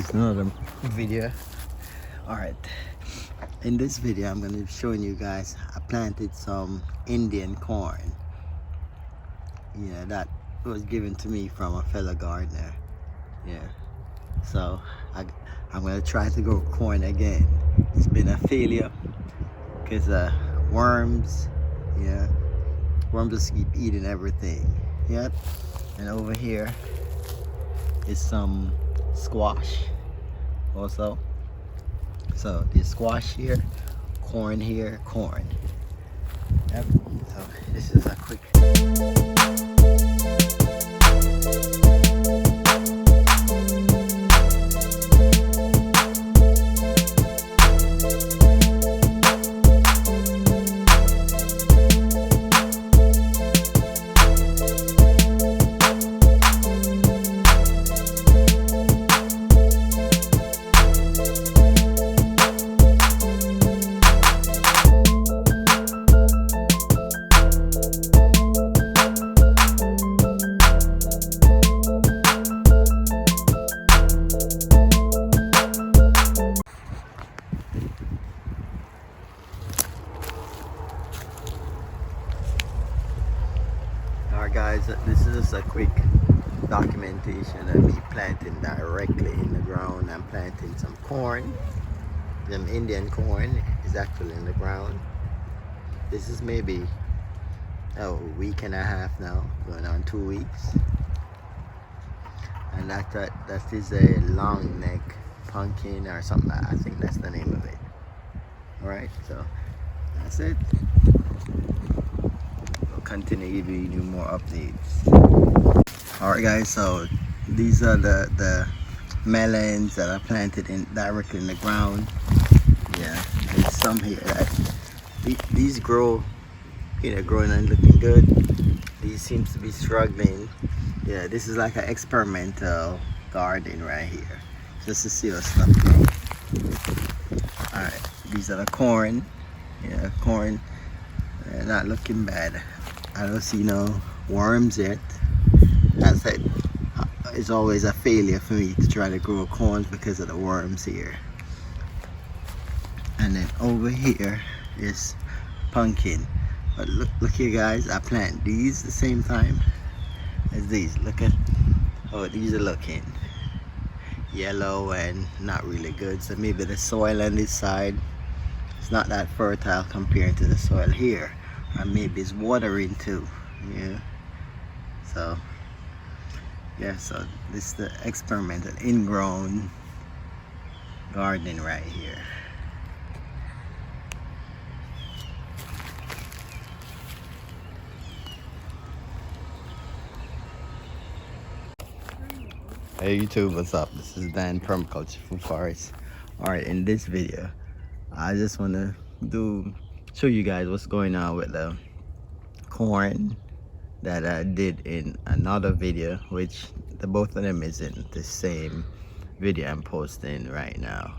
guys, another video. Alright, in this video I'm going to be showing you guys I planted some Indian corn. Yeah, that was given to me from a fellow gardener. Yeah, so I'm going to try to grow corn again. It's been a failure because worms, yeah, worms just keep eating everything. Yep. And over here is some squash also. So there's squash here, corn here, corn. Yep. So this is a quick guys, this is just a quick documentation of me planting directly in the ground. I'm planting some corn. Them Indian corn is actually in the ground. This is maybe a week and a half now, going on 2 weeks. And that is a long neck pumpkin or something. I think that's the name of it. Alright, so that's it. Continue giving you more updates. Alright guys, so these are the melons that are planted directly in the ground. Yeah, there's some here that these grow, growing and looking good. These seems to be struggling. Yeah, this is like an experimental garden right here, just to see what stuff grows. Alright, these are the corn. Yeah, corn, not looking bad. I don't see no worms yet. As I said, it's always a failure for me to try to grow corn because of the worms here. And then over here is pumpkin. But look here guys, I plant these the same time as these. Look at how these are looking. Yellow and not really good. So maybe the soil on this side is not that fertile compared to the soil here. Or maybe it's watering too. Yeah. So yeah, so this is the experimental ingrown gardening right here. Hey YouTube, what's up? This is Dan Permaculture Food Forest. Alright, in this video I just want to show you guys what's going on with the corn that I did in another video, which both of them is in the same video I'm posting right now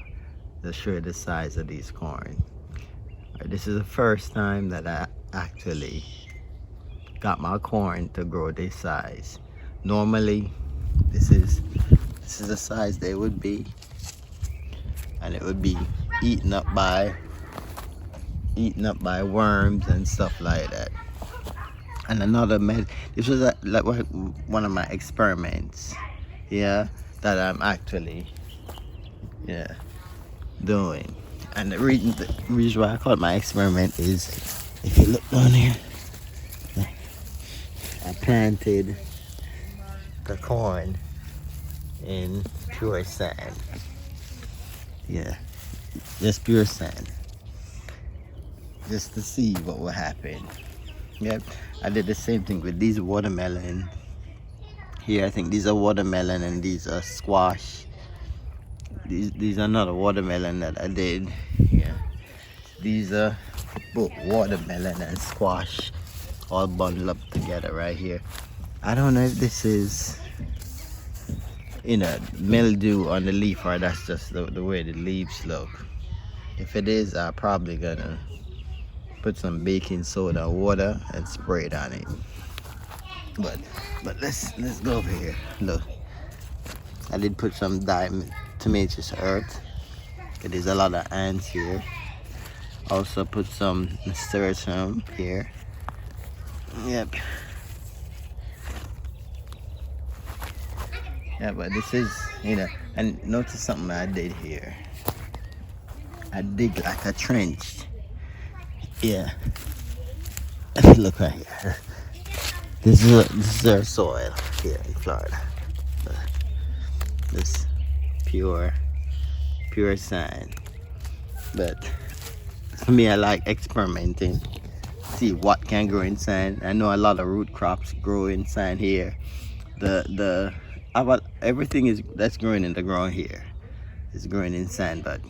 to show the size of these corn. Right, this is the first time that I actually got my corn to grow this size. Normally this is the size they would be, and it would be eaten up by worms and stuff like that. And another this was like one of my experiments, yeah, that I'm actually doing. And the reason why I call it my experiment is, if you look down here, I planted the corn in pure sand. Yeah, just pure sand, just to see what will happen. Yep, I did the same thing with these watermelon here. I think these are watermelon and these are squash. These are not a watermelon that I did. Yeah, these are both watermelon and squash all bundled up together right here. I don't know if this is mildew on the leaf, or that's just the way the leaves look. If it is, I'm probably gonna put some baking soda water and spray it on it. But let's go over here. Look, I did put some dye diatomaceous earth. There's a lot of ants here. Also put some nasturtium here. Yep. Yeah, but this is, you know, and notice something I did here. I dig like a trench. Yeah. If you look right here. This is our soil here in Florida. This pure sand. But for me, I like experimenting. See what can grow in sand. I know a lot of root crops grow in sand here. Everything that's growing in the ground here is growing in sand, but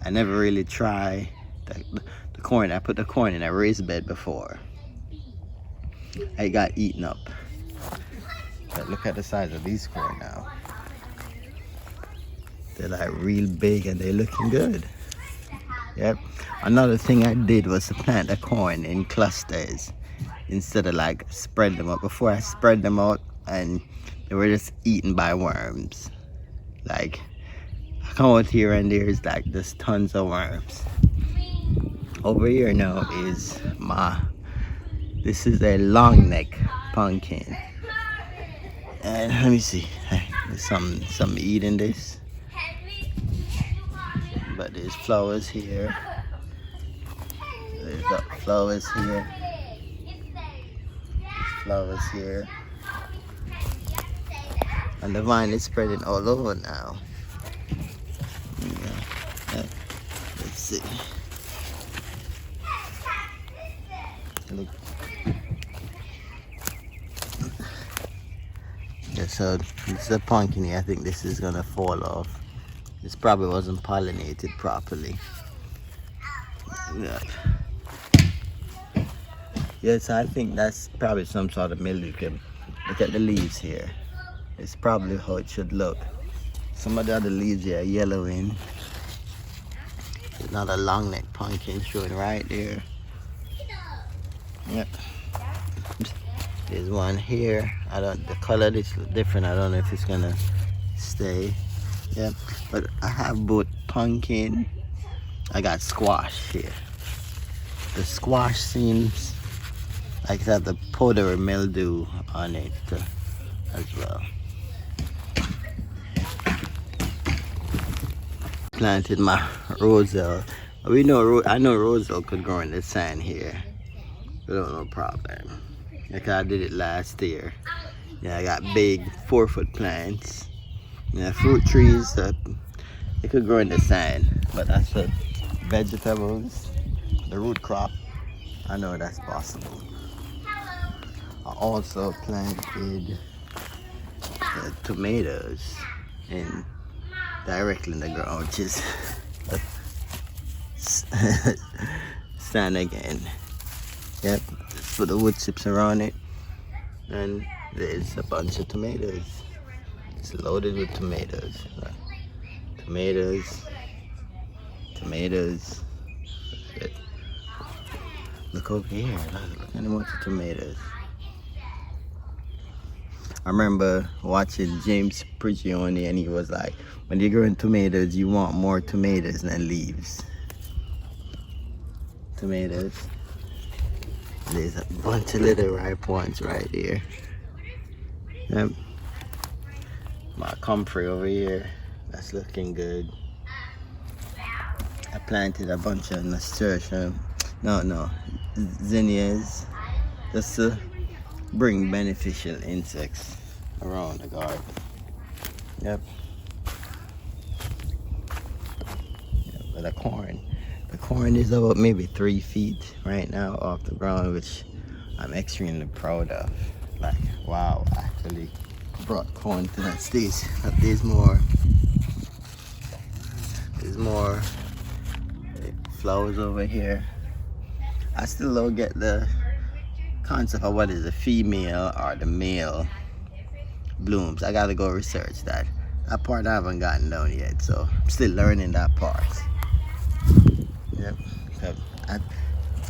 I never really try the corn. I put the corn in a raised bed before. I got eaten up. But look at the size of these corn now. They're like real big and they're looking good. Yep. Another thing I did was to plant the corn in clusters instead of like spread them out. Before I spread them out and they were just eaten by worms. Like I come out here and there's like just tons of worms. Over here now is this is a long neck pumpkin. And let me see. There's some eating this. But there's flowers here. There's flowers here. There's flowers here. And the vine is spreading all over now. Yeah. Let's see. Look. Yeah, so this is a pumpkin here. I think this is gonna fall off. This probably wasn't pollinated properly. Yeah. Yes, I think that's probably some sort of mildew. Look at the leaves here. It's probably how it should look. Some of the other leaves here are yellowing. There's another long neck pumpkin showing right there. Yep. There's one here. The color is different. I don't know if it's gonna stay. Yeah, but I have both pumpkin. I got squash here. The squash seems like it has the powdery mildew on it as well. Planted my roselle. I know roselle could grow in the sand here. No problem. Like I did it last year. Yeah, I got big 4-foot plants. Yeah, fruit trees, they could grow in the sand, but that's for vegetables, the root crop. I know that's possible. I also planted tomatoes directly in the ground, which is sand again. Yep, just put the wood chips around it, and there's a bunch of tomatoes. It's loaded with tomatoes. Tomatoes. Look over here. Look at a bunch of tomatoes. I remember watching James Prigioni, and he was like, when you're growing tomatoes, you want more tomatoes than leaves. Tomatoes. There's a bunch of little ripe ones right here. Yep. My comfrey over here, that's looking good. I planted a bunch of nasturtium, zinnias, just to bring beneficial insects around the garden. Yep. But the corn is about maybe 3 feet right now off the ground, which I'm extremely proud of. Like, wow, actually brought corn to that stage. There's more flowers over here. I still don't get the concept of what is the female or the male blooms. I gotta go research that. That part I haven't gotten down yet, so I'm still learning that part. Yep. So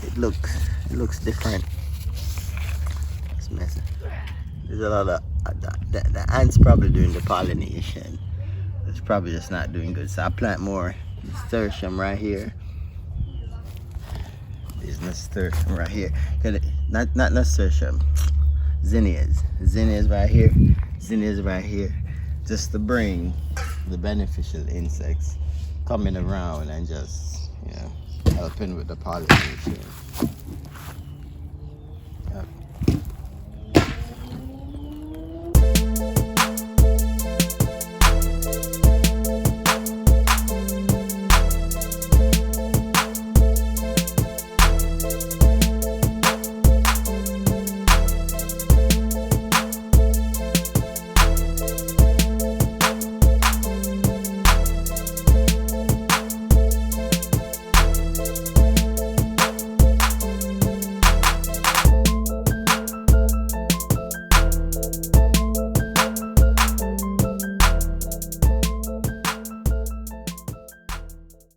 it looks different. It's messy. There's a lot of the ants probably doing the pollination. it's probably just not doing good. So I plant more nasturtium right here. There's nasturtium right here. Not nasturtium, zinnias. Zinnias right here. Zinnias right here. Just to bring the beneficial insects coming around and just, you know, helping with the pollination.